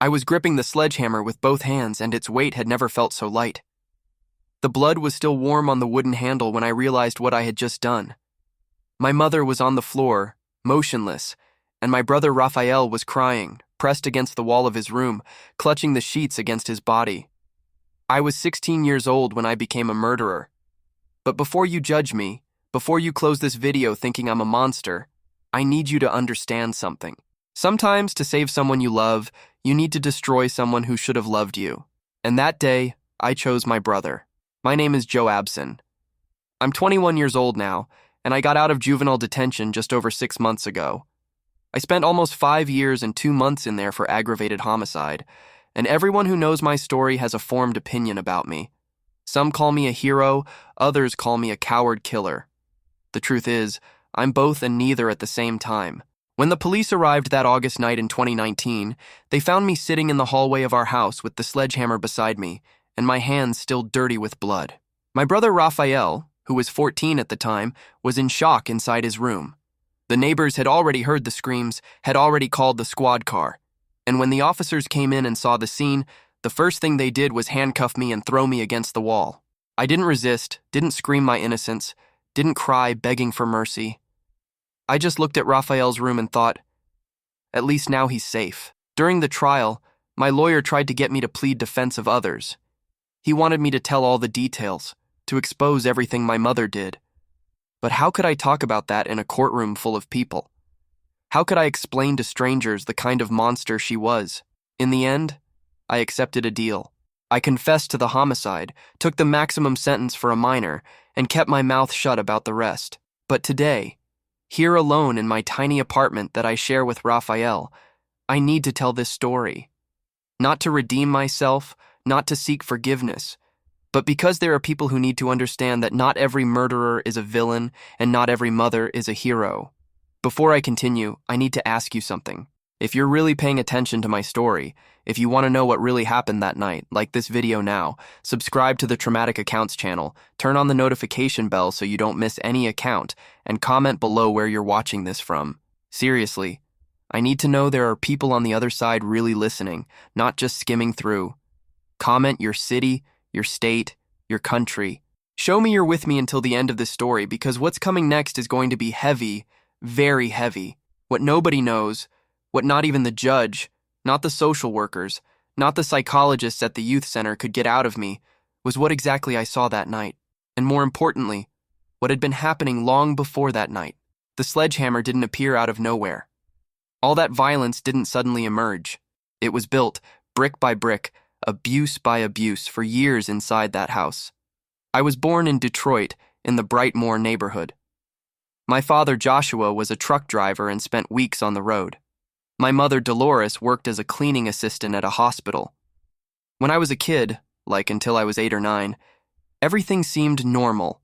I was gripping the sledgehammer with both hands, and its weight had never felt so light. The blood was still warm on the wooden handle when I realized what I had just done. My mother was on the floor, motionless, and my brother Raphael was crying, pressed against the wall of his room, clutching the sheets against his body. I was 16 years old when I became a murderer. But before you judge me, before you close this video thinking I'm a monster, I need you to understand something. Sometimes, to save someone you love, you need to destroy someone who should have loved you. And that day, I chose my brother. My name is Joe Abson. I'm 21 years old now, and I got out of juvenile detention just over 6 months ago. I spent almost 5 years and 2 months in there for aggravated homicide, and everyone who knows my story has a formed opinion about me. Some call me a hero, others call me a coward killer. The truth is, I'm both and neither at the same time. When the police arrived that August night in 2019, they found me sitting in the hallway of our house with the sledgehammer beside me, and my hands still dirty with blood. My brother Raphael, who was 14 at the time, was in shock inside his room. The neighbors had already heard the screams, had already called the squad car, and when the officers came in and saw the scene, the first thing they did was handcuff me and throw me against the wall. I didn't resist, didn't scream my innocence, didn't cry begging for mercy. I just looked at Raphael's room and thought, at least now he's safe. During the trial, my lawyer tried to get me to plead defense of others. He wanted me to tell all the details, to expose everything my mother did. But how could I talk about that in a courtroom full of people? How could I explain to strangers the kind of monster she was? In the end, I accepted a deal. I confessed to the homicide, took the maximum sentence for a minor, and kept my mouth shut about the rest. But today, here alone in my tiny apartment that I share with Raphael, I need to tell this story. Not to redeem myself, not to seek forgiveness, but because there are people who need to understand that not every murderer is a villain and not every mother is a hero. Before I continue, I need to ask you something. If you're really paying attention to my story, if you want to know what really happened that night, like this video now, subscribe to the Traumatic Accounts channel, turn on the notification bell so you don't miss any account, and comment below where you're watching this from. Seriously, I need to know there are people on the other side really listening, not just skimming through. Comment your city, your state, your country. Show me you're with me until the end of this story, because what's coming next is going to be heavy, very heavy. What nobody knows, what not even the judge, not the social workers, not the psychologists at the youth center could get out of me, was what exactly I saw that night. And more importantly, what had been happening long before that night. The sledgehammer didn't appear out of nowhere. All that violence didn't suddenly emerge. It was built, brick by brick, abuse by abuse, for years inside that house. I was born in Detroit, in the Brightmoor neighborhood. My father, Joshua, was a truck driver and spent weeks on the road. My mother, Dolores, worked as a cleaning assistant at a hospital. When I was a kid, like until I was 8 or 9, everything seemed normal.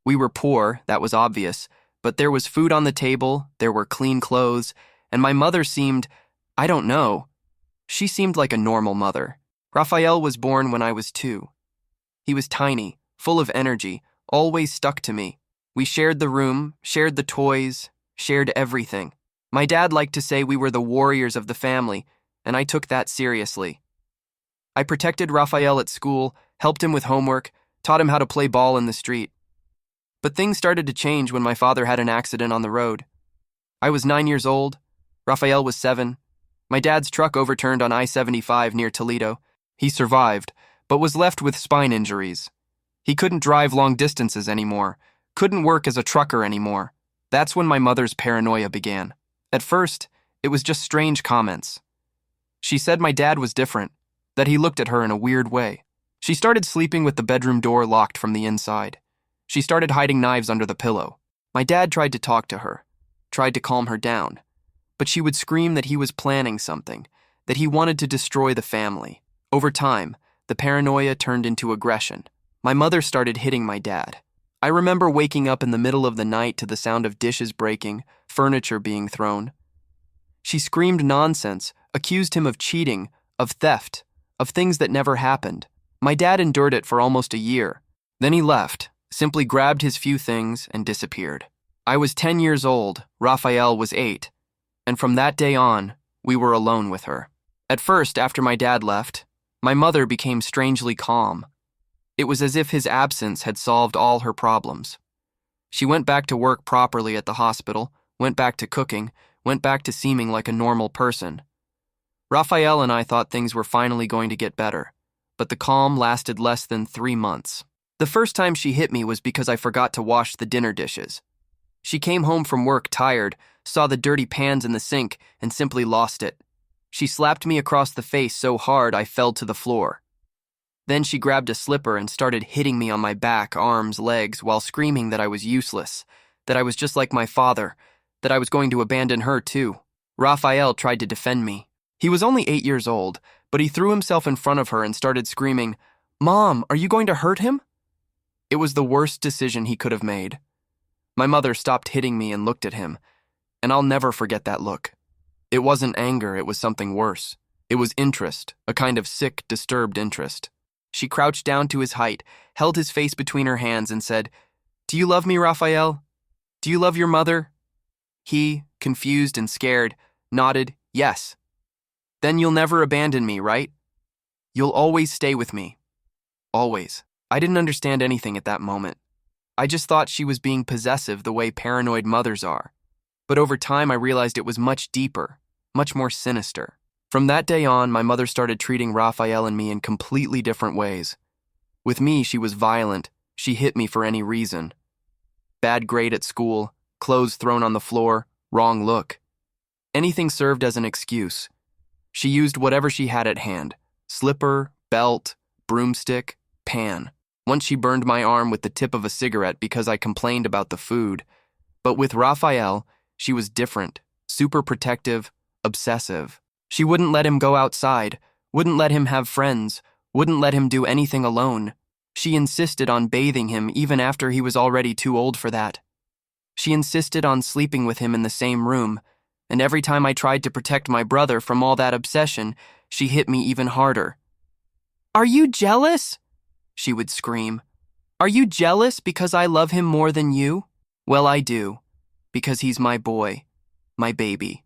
We were poor, that was obvious, but there was food on the table, there were clean clothes, and my mother seemed, I don't know, she seemed like a normal mother. Raphael was born when I was 2. He was tiny, full of energy, always stuck to me. We shared the room, shared the toys, shared everything. My dad liked to say we were the warriors of the family, and I took that seriously. I protected Raphael at school, helped him with homework, taught him how to play ball in the street. But things started to change when my father had an accident on the road. I was 9 years old. Raphael was 7. My dad's truck overturned on I-75 near Toledo. He survived, but was left with spine injuries. He couldn't drive long distances anymore, couldn't work as a trucker anymore. That's when my mother's paranoia began. At first, it was just strange comments. She said my dad was different, that he looked at her in a weird way. She started sleeping with the bedroom door locked from the inside. She started hiding knives under the pillow. My dad tried to talk to her, tried to calm her down, but she would scream that he was planning something, that he wanted to destroy the family. Over time, the paranoia turned into aggression. My mother started hitting my dad. I remember waking up in the middle of the night to the sound of dishes breaking, furniture being thrown. She screamed nonsense, accused him of cheating, of theft, of things that never happened. My dad endured it for almost a year. Then he left, simply grabbed his few things and disappeared. I was 10 years old, Raphael was 8, and from that day on, we were alone with her. At first, after my dad left, my mother became strangely calm. It was as if his absence had solved all her problems. She went back to work properly at the hospital, went back to cooking, went back to seeming like a normal person. Raphael and I thought things were finally going to get better, but the calm lasted less than 3 months. The first time she hit me was because I forgot to wash the dinner dishes. She came home from work tired, saw the dirty pans in the sink, and simply lost it. She slapped me across the face so hard I fell to the floor. Then she grabbed a slipper and started hitting me on my back, arms, legs, while screaming that I was useless, that I was just like my father, that I was going to abandon her too. Raphael tried to defend me. He was only 8 years old, but he threw himself in front of her and started screaming, "Mom, are you going to hurt him?" It was the worst decision he could have made. My mother stopped hitting me and looked at him, and I'll never forget that look. It wasn't anger, it was something worse. It was interest, a kind of sick, disturbed interest. She crouched down to his height, held his face between her hands, and said, "Do you love me, Raphael? Do you love your mother?" He, confused and scared, nodded, "Yes." "Then you'll never abandon me, right? You'll always stay with me. Always." I didn't understand anything at that moment. I just thought she was being possessive the way paranoid mothers are. But over time, I realized it was much deeper, much more sinister. From that day on, my mother started treating Raphael and me in completely different ways. With me, she was violent. She hit me for any reason. Bad grade at school, clothes thrown on the floor, wrong look. Anything served as an excuse. She used whatever she had at hand: slipper, belt, broomstick, pan. Once she burned my arm with the tip of a cigarette because I complained about the food. But with Raphael, she was different, super protective, obsessive. She wouldn't let him go outside, wouldn't let him have friends, wouldn't let him do anything alone. She insisted on bathing him even after he was already too old for that. She insisted on sleeping with him in the same room, and every time I tried to protect my brother from all that obsession, she hit me even harder. "Are you jealous?" she would scream. "Are you jealous because I love him more than you? Well, I do, because he's my boy, my baby.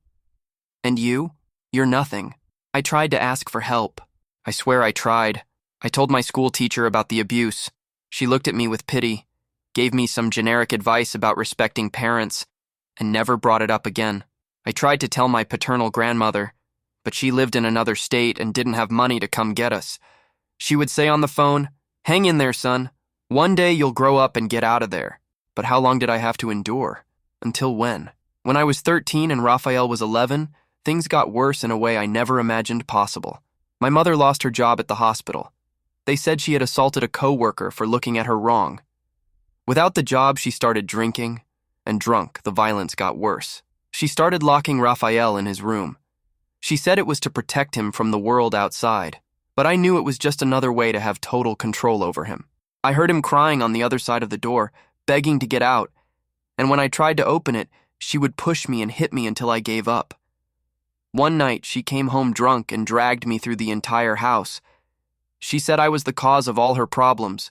And you? You're nothing." I tried to ask for help. I swear I tried. I told my school teacher about the abuse. She looked at me with pity, gave me some generic advice about respecting parents, and never brought it up again. I tried to tell my paternal grandmother, but she lived in another state and didn't have money to come get us. She would say on the phone, "Hang in there, son. One day you'll grow up and get out of there." But how long did I have to endure? Until when? When I was 13 and Raphael was 11, things got worse in a way I never imagined possible. My mother lost her job at the hospital. They said she had assaulted a co-worker for looking at her wrong. Without the job, she started drinking, and drunk, the violence got worse. She started locking Raphael in his room. She said it was to protect him from the world outside, but I knew it was just another way to have total control over him. I heard him crying on the other side of the door, begging to get out, and when I tried to open it, she would push me and hit me until I gave up. One night, she came home drunk and dragged me through the entire house. She said I was the cause of all her problems,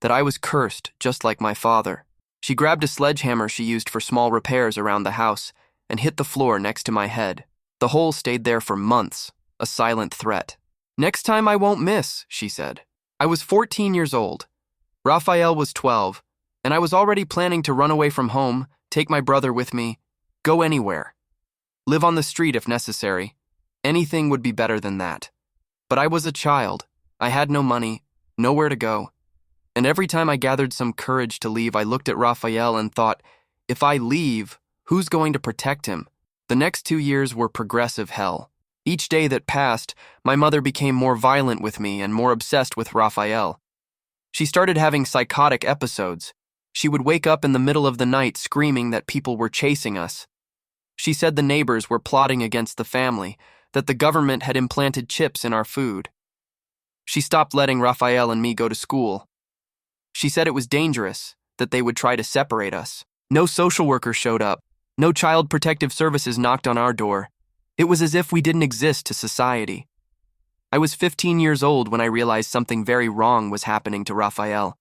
that I was cursed just like my father. She grabbed a sledgehammer she used for small repairs around the house and hit the floor next to my head. The hole stayed there for months, a silent threat. "Next time I won't miss," she said. I was 14 years old. Raphael was 12, and I was already planning to run away from home, take my brother with me, go anywhere. Live on the street if necessary. Anything would be better than that. But I was a child. I had no money, nowhere to go. And every time I gathered some courage to leave, I looked at Raphael and thought, if I leave, who's going to protect him? The next 2 years were progressive hell. Each day that passed, my mother became more violent with me and more obsessed with Raphael. She started having psychotic episodes. She would wake up in the middle of the night screaming that people were chasing us. She said the neighbors were plotting against the family, that the government had implanted chips in our food. She stopped letting Raphael and me go to school. She said it was dangerous, that they would try to separate us. No social worker showed up. No child protective services knocked on our door. It was as if we didn't exist to society. I was 15 years old when I realized something very wrong was happening to Raphael.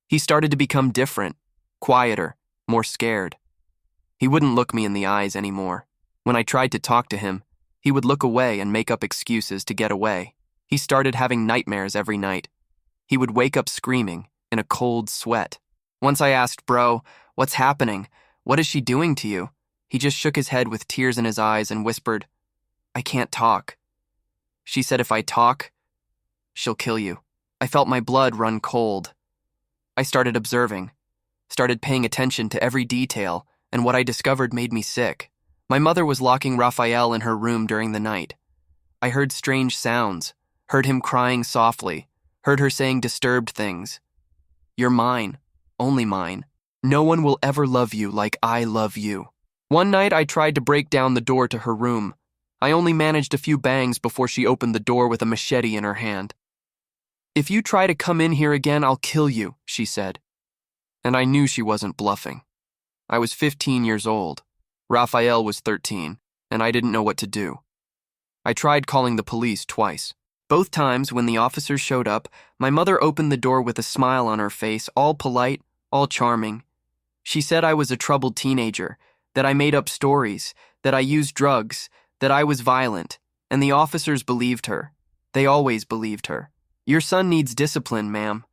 He started to become different, quieter, more scared. He wouldn't look me in the eyes anymore. When I tried to talk to him, He would look away and make up excuses to get away. He started having nightmares every night. He would wake up screaming, in a cold sweat. Once I asked, "Bro, what's happening? What is she doing to you?" He just shook his head with tears in his eyes and whispered, "I can't talk. She said if I talk, she'll kill you." I felt my blood run cold. I started observing, started paying attention to every detail, and what I discovered made me sick. My mother was locking Raphael in her room during the night. I heard strange sounds, heard him crying softly, heard her saying disturbed things. "You're mine, only mine. No one will ever love you like I love you." One night I tried to break down the door to her room. I only managed a few bangs before she opened the door with a machete in her hand. "If you try to come in here again, I'll kill you," she said. And I knew she wasn't bluffing. I was 15 years old. Raphael was 13, and I didn't know what to do. I tried calling the police twice. Both times, when the officers showed up, my mother opened the door with a smile on her face, all polite, all charming. She said I was a troubled teenager, that I made up stories, that I used drugs, that I was violent, and the officers believed her. They always believed her. "Your son needs discipline, ma'am.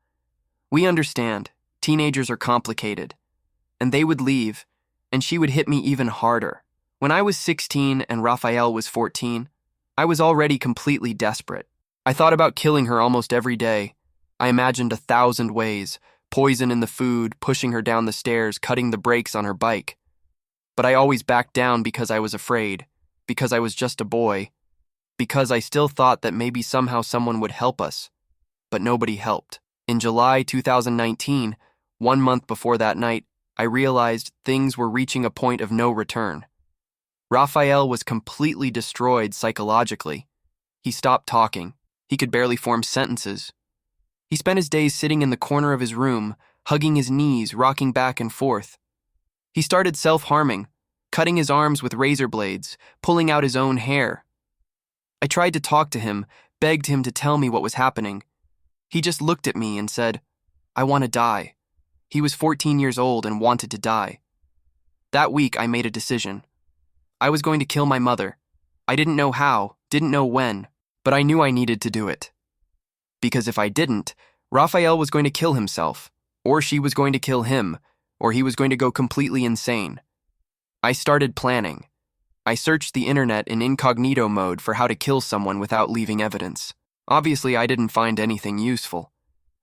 We understand. Teenagers are complicated." And they would leave, and she would hit me even harder. When I was 16 and Raphael was 14, I was already completely desperate. I thought about killing her almost every day. I imagined 1,000 ways, poison in the food, pushing her down the stairs, cutting the brakes on her bike. But I always backed down because I was afraid, because I was just a boy, because I still thought that maybe somehow someone would help us. But nobody helped. In July 2019, 1 month before that night, I realized things were reaching a point of no return. Raphael was completely destroyed psychologically. He stopped talking. He could barely form sentences. He spent his days sitting in the corner of his room, hugging his knees, rocking back and forth. He started self-harming, cutting his arms with razor blades, pulling out his own hair. I tried to talk to him, begged him to tell me what was happening. He just looked at me and said, "I want to die." He was 14 years old and wanted to die. That week, I made a decision. I was going to kill my mother. I didn't know how, didn't know when, but I knew I needed to do it. Because if I didn't, Raphael was going to kill himself, or she was going to kill him, or he was going to go completely insane. I started planning. I searched the internet in incognito mode for how to kill someone without leaving evidence. Obviously, I didn't find anything useful.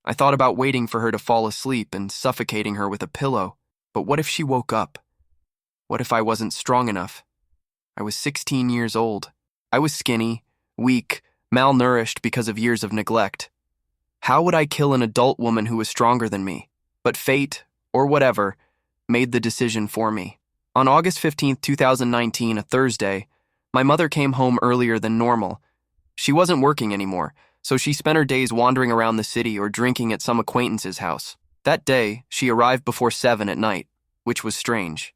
I thought about waiting for her to fall asleep and suffocating her with a pillow. But what if she woke up? What if I wasn't strong enough? I was 16 years old. I was skinny, weak, malnourished because of years of neglect. How would I kill an adult woman who was stronger than me? But fate, or whatever, made the decision for me. On August 15th, 2019, a Thursday, my mother came home earlier than normal. She wasn't working anymore, so she spent her days wandering around the city or drinking at some acquaintance's house. That day, she arrived before 7 at night, which was strange.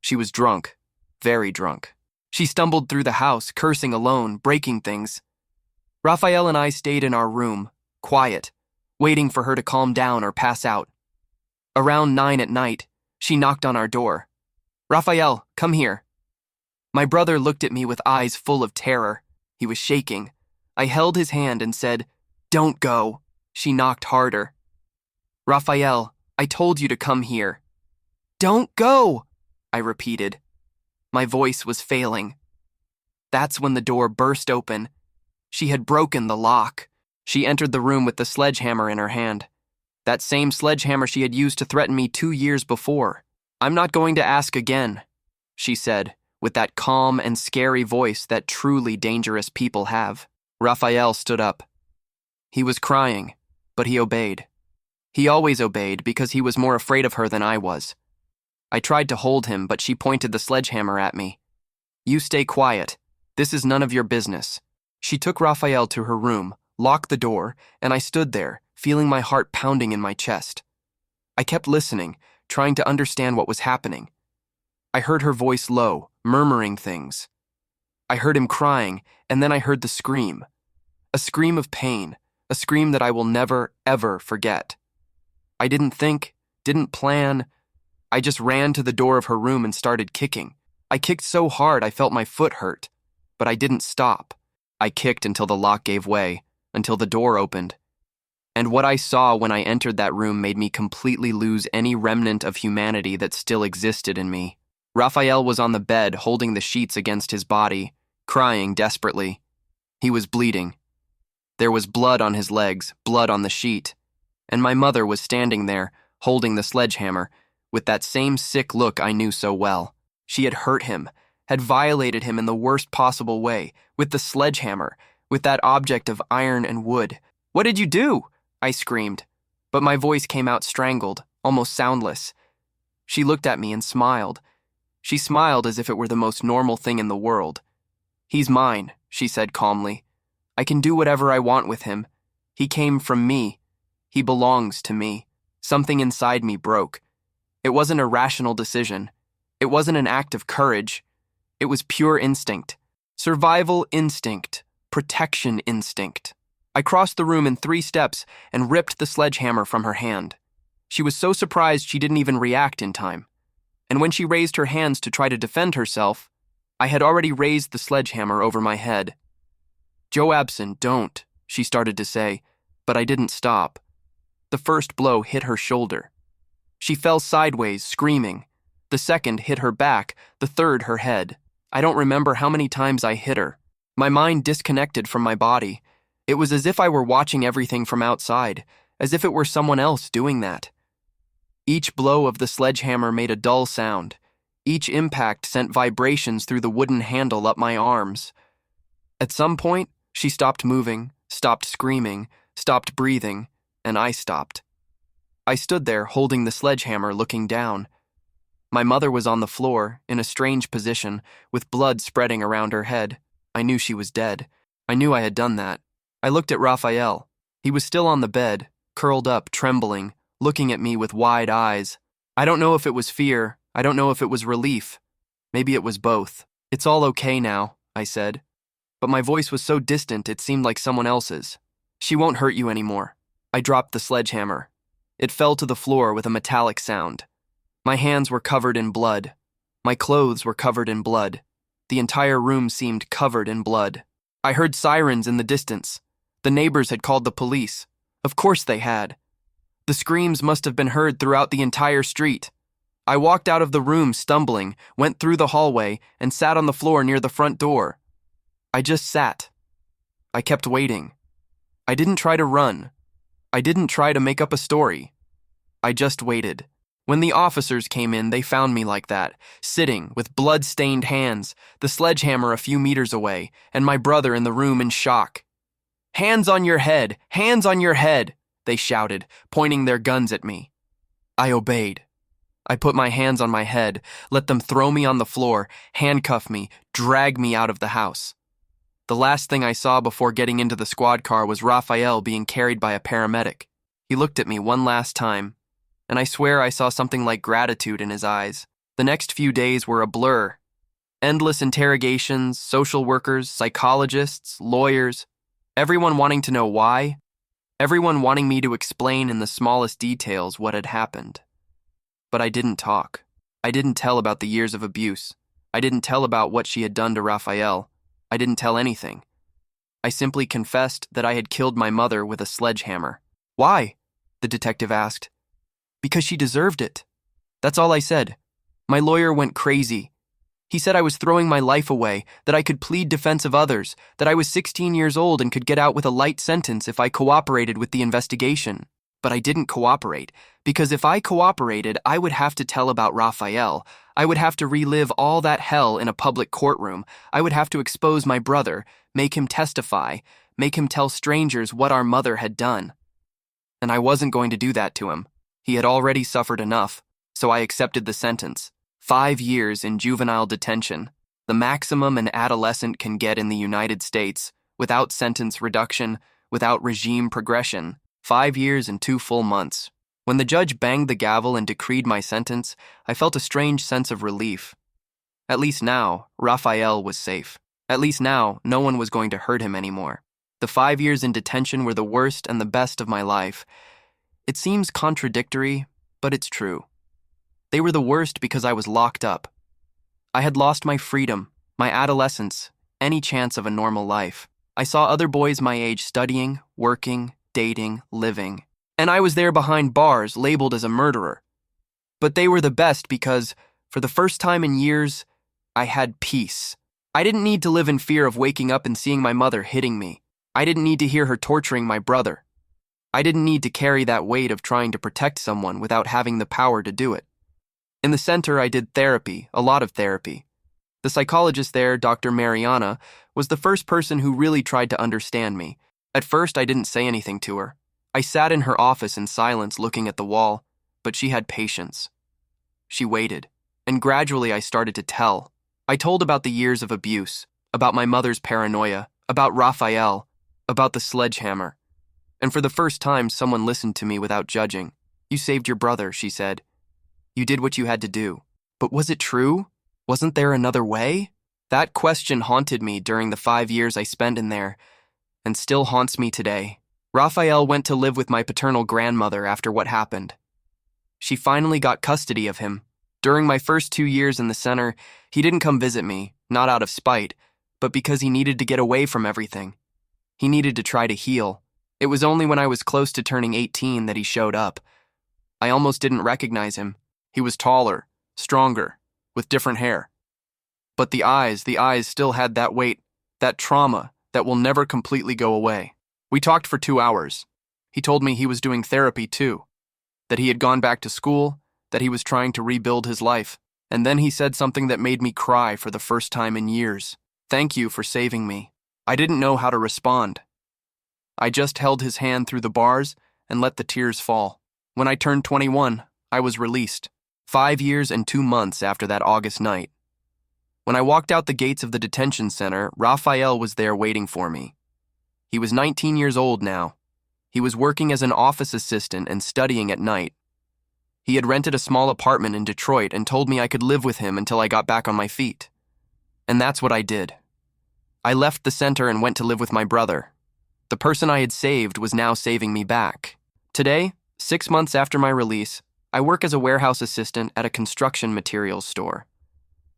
She was drunk, very drunk. She stumbled through the house, cursing alone, breaking things. Raphael and I stayed in our room, quiet, waiting for her to calm down or pass out. Around 9 at night, she knocked on our door. "Raphael, come here." My brother looked at me with eyes full of terror. He was shaking. I held his hand and said, "Don't go." She knocked harder. "Raphael, I told you to come here." "Don't go," I repeated. My voice was failing. That's when the door burst open. She had broken the lock. She entered the room with the sledgehammer in her hand. That same sledgehammer she had used to threaten me 2 years before. "I'm not going to ask again," she said, with that calm and scary voice that truly dangerous people have. Raphael stood up. He was crying, but he obeyed. He always obeyed because he was more afraid of her than I was. I tried to hold him, but she pointed the sledgehammer at me. "You stay quiet. This is none of your business." She took Raphael to her room, locked the door, and I stood there, feeling my heart pounding in my chest. I kept listening, trying to understand what was happening. I heard her voice low, murmuring things. I heard him crying, and then I heard the scream. A scream of pain, a scream that I will never, ever forget. I didn't think, didn't plan. I just ran to the door of her room and started kicking. I kicked so hard I felt my foot hurt. but I didn't stop. I kicked until the lock gave way, until the door opened. And what I saw when I entered that room made me completely lose any remnant of humanity that still existed in me. Raphael was on the bed, holding the sheets against his body, crying desperately. He was bleeding. There was blood on his legs, blood on the sheet. And my mother was standing there, holding the sledgehammer, with that same sick look I knew so well. She had hurt him, had violated him in the worst possible way, with the sledgehammer, with that object of iron and wood. "What did you do?" I screamed, but my voice came out strangled, almost soundless. She looked at me and smiled. She smiled as if it were the most normal thing in the world. "He's mine," she said calmly. "I can do whatever I want with him. He came from me. He belongs to me." Something inside me broke. It wasn't a rational decision. It wasn't an act of courage. It was pure instinct. Survival instinct. Protection instinct. I crossed the room in 3 steps and ripped the sledgehammer from her hand. She was so surprised she didn't even react in time. And when she raised her hands to try to defend herself, I had already raised the sledgehammer over my head. "Joabson, don't," she started to say, but I didn't stop. The first blow hit her shoulder. She fell sideways, screaming. The second hit her back, the third her head. I don't remember how many times I hit her. My mind disconnected from my body. It was as if I were watching everything from outside, as if it were someone else doing that. Each blow of the sledgehammer made a dull sound. Each impact sent vibrations through the wooden handle up my arms. At some point, she stopped moving, stopped screaming, stopped breathing, and I stopped. I stood there holding the sledgehammer, looking down. My mother was on the floor, in a strange position, with blood spreading around her head. I knew she was dead. I knew I had done that. I looked at Raphael. He was still on the bed, curled up, trembling, looking at me with wide eyes. I don't know if it was fear. I don't know if it was relief. Maybe it was both. "It's all okay now," I said. But my voice was so distant it seemed like someone else's. "She won't hurt you anymore." I dropped the sledgehammer. It fell to the floor with a metallic sound. My hands were covered in blood. My clothes were covered in blood. The entire room seemed covered in blood. I heard sirens in the distance. The neighbors had called the police. Of course they had. The screams must have been heard throughout the entire street. I walked out of the room stumbling, went through the hallway, and sat on the floor near the front door. I just sat. I kept waiting. I didn't try to run. I didn't try to make up a story. I just waited. When the officers came in, they found me like that, sitting with blood-stained hands, the sledgehammer a few meters away, and my brother in the room in shock. "Hands on your head! Hands on your head!" they shouted, pointing their guns at me. I obeyed. I put my hands on my head, let them throw me on the floor, handcuff me, drag me out of the house. The last thing I saw before getting into the squad car was Raphael being carried by a paramedic. He looked at me one last time, and I swear I saw something like gratitude in his eyes. The next few days were a blur. Endless interrogations, social workers, psychologists, lawyers, everyone wanting to know why, everyone wanting me to explain in the smallest details what had happened. But I didn't talk. I didn't tell about the years of abuse. I didn't tell about what she had done to Raphael. I didn't tell anything. I simply confessed that I had killed my mother with a sledgehammer. "Why?" the detective asked. "Because she deserved it." That's all I said. My lawyer went crazy. He said I was throwing my life away, that I could plead defense of others, that I was 16 years old and could get out with a light sentence if I cooperated with the investigation. But I didn't cooperate, because if I cooperated, I would have to tell about Raphael. I would have to relive all that hell in a public courtroom. I would have to expose my brother, make him testify, make him tell strangers what our mother had done. And I wasn't going to do that to him. He had already suffered enough, so I accepted the sentence. 5 years in juvenile detention, the maximum an adolescent can get in the United States, without sentence reduction, without regime progression. 5 years and 2 full months. When the judge banged the gavel and decreed my sentence, I felt a strange sense of relief. At least now, Raphael was safe. At least now, no one was going to hurt him anymore. The 5 years in detention were the worst and the best of my life. It seems contradictory, but it's true. They were the worst because I was locked up. I had lost my freedom, my adolescence, any chance of a normal life. I saw other boys my age studying, working, dating, living. And I was there behind bars, labeled as a murderer. But they were the best because, for the first time in years, I had peace. I didn't need to live in fear of waking up and seeing my mother hitting me. I didn't need to hear her torturing my brother. I didn't need to carry that weight of trying to protect someone without having the power to do it. In the center, I did therapy, a lot of therapy. The psychologist there, Dr. Mariana, was the first person who really tried to understand me. At first, I didn't say anything to her. I sat in her office in silence looking at the wall, but she had patience. She waited, and gradually I started to tell. I told about the years of abuse, about my mother's paranoia, about Raphael, about the sledgehammer. And for the first time, someone listened to me without judging. "You saved your brother," she said. "You did what you had to do." But was it true? Wasn't there another way? That question haunted me during the 5 years I spent in there, and still haunts me today. Raphael went to live with my paternal grandmother after what happened. She finally got custody of him. During my first 2 years in the center, he didn't come visit me, not out of spite, but because he needed to get away from everything. He needed to try to heal. It was only when I was close to turning 18 that he showed up. I almost didn't recognize him. He was taller, stronger, with different hair. But the eyes still had that weight, that trauma that will never completely go away. We talked for 2 hours. He told me he was doing therapy too, that he had gone back to school, that he was trying to rebuild his life. And then he said something that made me cry for the first time in years. "Thank you for saving me." I didn't know how to respond. I just held his hand through the bars and let the tears fall. When I turned 21, I was released. 5 years and 2 months after that August night. When I walked out the gates of the detention center, Raphael was there waiting for me. He was 19 years old now. He was working as an office assistant and studying at night. He had rented a small apartment in Detroit and told me I could live with him until I got back on my feet. And that's what I did. I left the center and went to live with my brother. The person I had saved was now saving me back. Today, 6 months after my release, I work as a warehouse assistant at a construction materials store.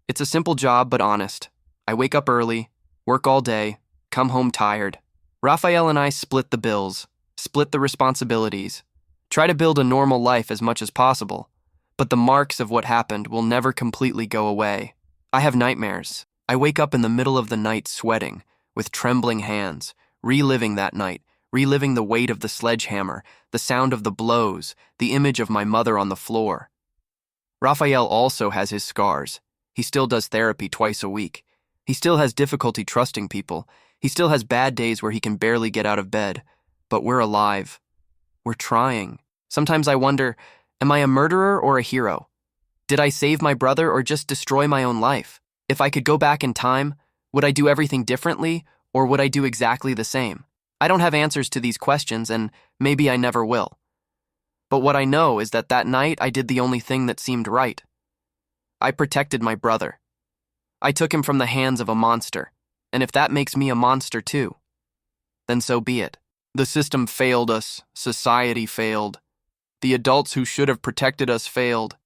It's a simple job, but honest. I wake up early, work all day, come home tired. Raphael and I split the bills, split the responsibilities, try to build a normal life as much as possible. But the marks of what happened will never completely go away. I have nightmares. I wake up in the middle of the night sweating, with trembling hands, reliving that night, reliving the weight of the sledgehammer, the sound of the blows, the image of my mother on the floor. Raphael also has his scars. He still does therapy twice a week. He still has difficulty trusting people. He still has bad days where he can barely get out of bed. But we're alive. We're trying. Sometimes I wonder, am I a murderer or a hero? Did I save my brother or just destroy my own life? If I could go back in time, would I do everything differently, or would I do exactly the same? I don't have answers to these questions, and maybe I never will. But what I know is that night I did the only thing that seemed right. I protected my brother. I took him from the hands of a monster, and if that makes me a monster too, then so be it. The system failed us, society failed. The adults who should have protected us failed.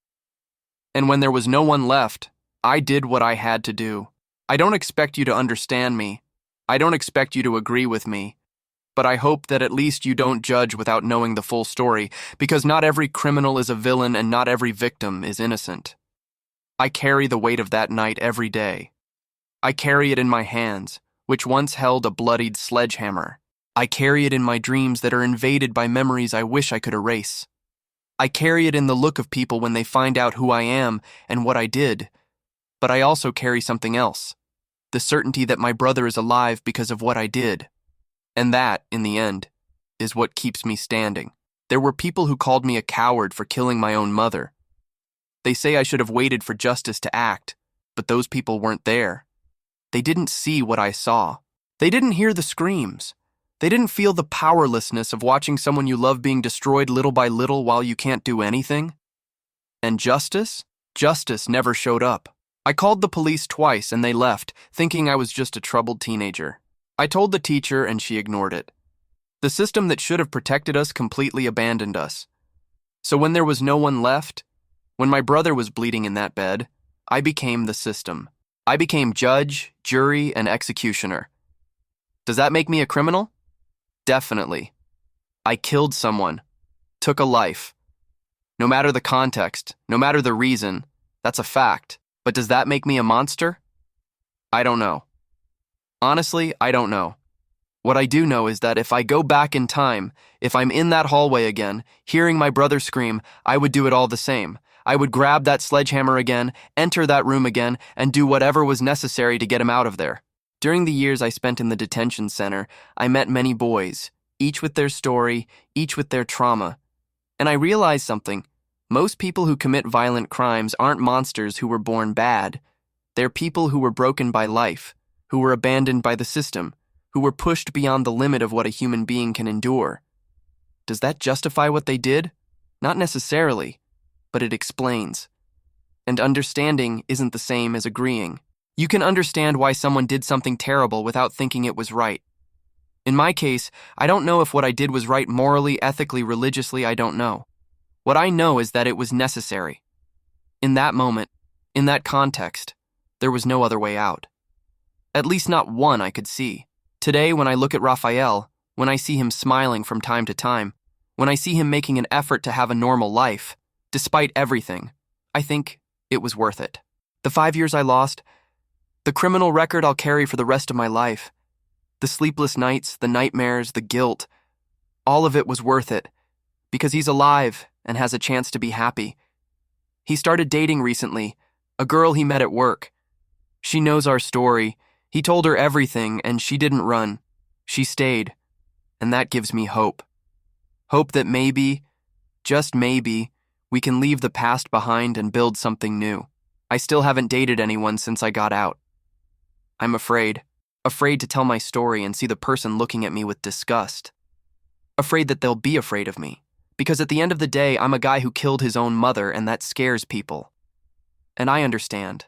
And when there was no one left, I did what I had to do. I don't expect you to understand me. I don't expect you to agree with me. But I hope that at least you don't judge without knowing the full story, because not every criminal is a villain and not every victim is innocent. I carry the weight of that night every day. I carry it in my hands, which once held a bloodied sledgehammer. I carry it in my dreams that are invaded by memories I wish I could erase. I carry it in the look of people when they find out who I am and what I did. But I also carry something else, the certainty that my brother is alive because of what I did. And that, in the end, is what keeps me standing. There were people who called me a coward for killing my own mother. They say I should have waited for justice to act, but those people weren't there. They didn't see what I saw. They didn't hear the screams. They didn't feel the powerlessness of watching someone you love being destroyed little by little while you can't do anything. And justice? Justice never showed up. I called the police twice and they left, thinking I was just a troubled teenager. I told the teacher and she ignored it. The system that should have protected us completely abandoned us. So when there was no one left, when my brother was bleeding in that bed, I became the system. I became judge, jury, and executioner. Does that make me a criminal? Definitely. I killed someone, took a life. No matter the context, no matter the reason, that's a fact. But does that make me a monster? I don't know. Honestly, I don't know. What I do know is that if I go back in time, if I'm in that hallway again, hearing my brother scream, I would do it all the same. I would grab that sledgehammer again, enter that room again, and do whatever was necessary to get him out of there. During the years I spent in the detention center, I met many boys, each with their story, each with their trauma. And I realized something. Most people who commit violent crimes aren't monsters who were born bad. They're people who were broken by life, who were abandoned by the system, who were pushed beyond the limit of what a human being can endure. Does that justify what they did? Not necessarily, but it explains. And understanding isn't the same as agreeing. You can understand why someone did something terrible without thinking it was right. In my case, I don't know if what I did was right morally, ethically, religiously, I don't know. What I know is that it was necessary. In that moment, in that context, there was no other way out. At least not one I could see. Today, when I look at Raphael, when I see him smiling from time to time, when I see him making an effort to have a normal life, despite everything, I think it was worth it. The 5 years I lost, the criminal record I'll carry for the rest of my life, the sleepless nights, the nightmares, the guilt, all of it was worth it, because he's alive and has a chance to be happy. He started dating recently, a girl he met at work. She knows our story. He told her everything, and she didn't run. She stayed, and that gives me hope. Hope that maybe, just maybe, we can leave the past behind and build something new. I still haven't dated anyone since I got out. I'm afraid to tell my story and see the person looking at me with disgust. Afraid that they'll be afraid of me, because at the end of the day, I'm a guy who killed his own mother, and that scares people. And I understand.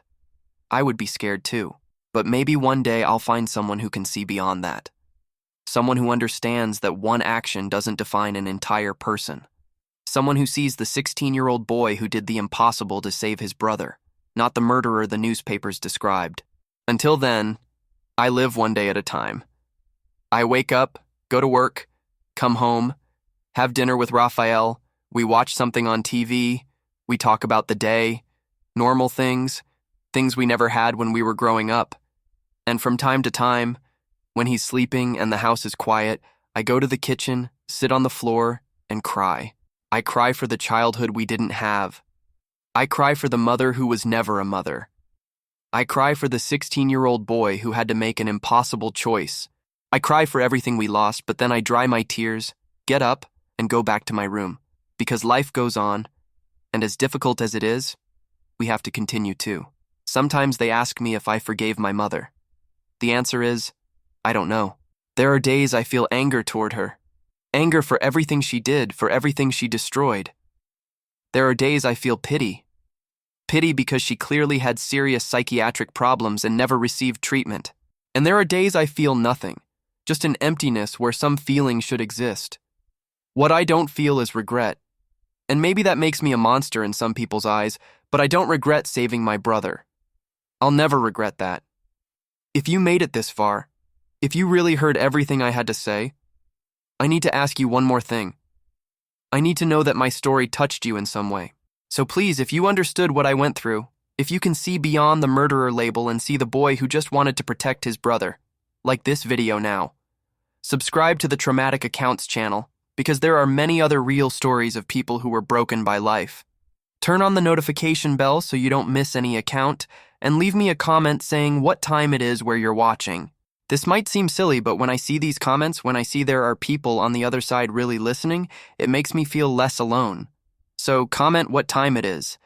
I would be scared too. But maybe one day I'll find someone who can see beyond that. Someone who understands that one action doesn't define an entire person. Someone who sees the 16-year-old boy who did the impossible to save his brother, not the murderer the newspapers described. Until then, I live one day at a time. I wake up, go to work, come home, have dinner with Raphael, we watch something on TV, we talk about the day, normal things we never had when we were growing up. And from time to time, when he's sleeping and the house is quiet, I go to the kitchen, sit on the floor, and cry. I cry for the childhood we didn't have. I cry for the mother who was never a mother. I cry for the 16-year-old boy who had to make an impossible choice. I cry for everything we lost, but then I dry my tears, get up, and go back to my room. Because life goes on, and as difficult as it is, we have to continue too. Sometimes they ask me if I forgave my mother. The answer is, I don't know. There are days I feel anger toward her. Anger for everything she did, for everything she destroyed. There are days I feel pity. Pity because she clearly had serious psychiatric problems and never received treatment. And there are days I feel nothing, just an emptiness where some feeling should exist. What I don't feel is regret. And maybe that makes me a monster in some people's eyes, but I don't regret saving my brother. I'll never regret that. If you made it this far, if you really heard everything I had to say, I need to ask you one more thing. I need to know that my story touched you in some way. So please, if you understood what I went through, if you can see beyond the murderer label and see the boy who just wanted to protect his brother, like this video now, subscribe to the Traumatic Accounts channel, because there are many other real stories of people who were broken by life. Turn on the notification bell so you don't miss any account, and leave me a comment saying what time it is where you're watching. This might seem silly, but when I see these comments, when I see there are people on the other side really listening, it makes me feel less alone. So comment what time it is.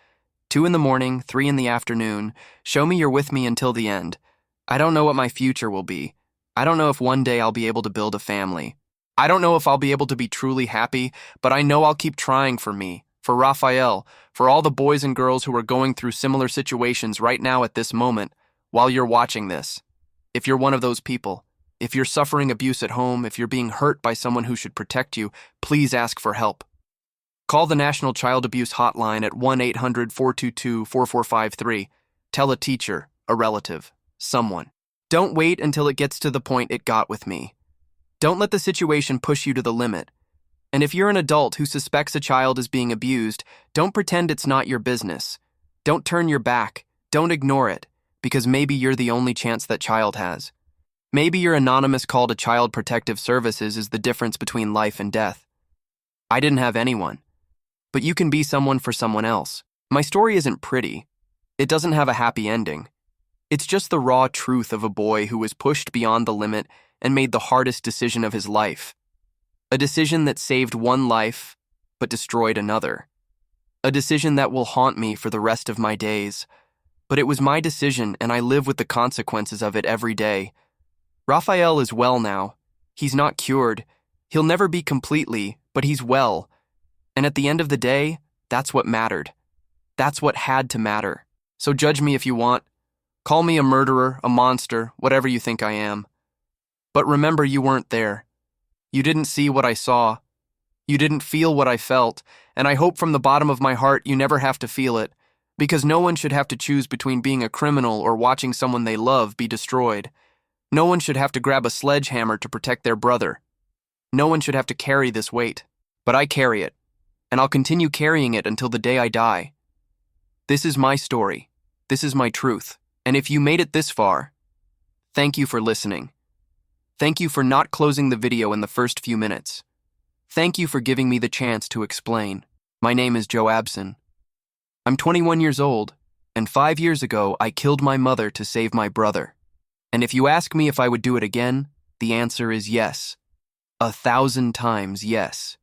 2 in the morning, 3 in the afternoon. Show me you're with me until the end. I don't know what my future will be. I don't know if one day I'll be able to build a family. I don't know if I'll be able to be truly happy, but I know I'll keep trying for me, for Raphael, for all the boys and girls who are going through similar situations right now at this moment, while you're watching this. If you're one of those people, if you're suffering abuse at home, if you're being hurt by someone who should protect you, please ask for help. Call the National Child Abuse Hotline at 1-800-422-4453. Tell a teacher, a relative, someone. Don't wait until it gets to the point it got with me. Don't let the situation push you to the limit. And if you're an adult who suspects a child is being abused, don't pretend it's not your business. Don't turn your back. Don't ignore it, because maybe you're the only chance that child has. Maybe your anonymous call to Child Protective Services is the difference between life and death. I didn't have anyone. But you can be someone for someone else. My story isn't pretty. It doesn't have a happy ending. It's just the raw truth of a boy who was pushed beyond the limit and made the hardest decision of his life. A decision that saved one life, but destroyed another. A decision that will haunt me for the rest of my days. But it was my decision, and I live with the consequences of it every day. Raphael is well now. He's not cured. He'll never be completely, but he's well. And at the end of the day, that's what mattered. That's what had to matter. So judge me if you want. Call me a murderer, a monster, whatever you think I am. But remember, you weren't there. You didn't see what I saw. You didn't feel what I felt, and I hope from the bottom of my heart you never have to feel it, because no one should have to choose between being a criminal or watching someone they love be destroyed. No one should have to grab a sledgehammer to protect their brother. No one should have to carry this weight. But I carry it, and I'll continue carrying it until the day I die. This is my story. This is my truth. And if you made it this far, thank you for listening. Thank you for not closing the video in the first few minutes. Thank you for giving me the chance to explain. My name is Joe Abson. I'm 21 years old, and 5 years ago I killed my mother to save my brother. And if you ask me if I would do it again, the answer is yes. 1,000 times yes.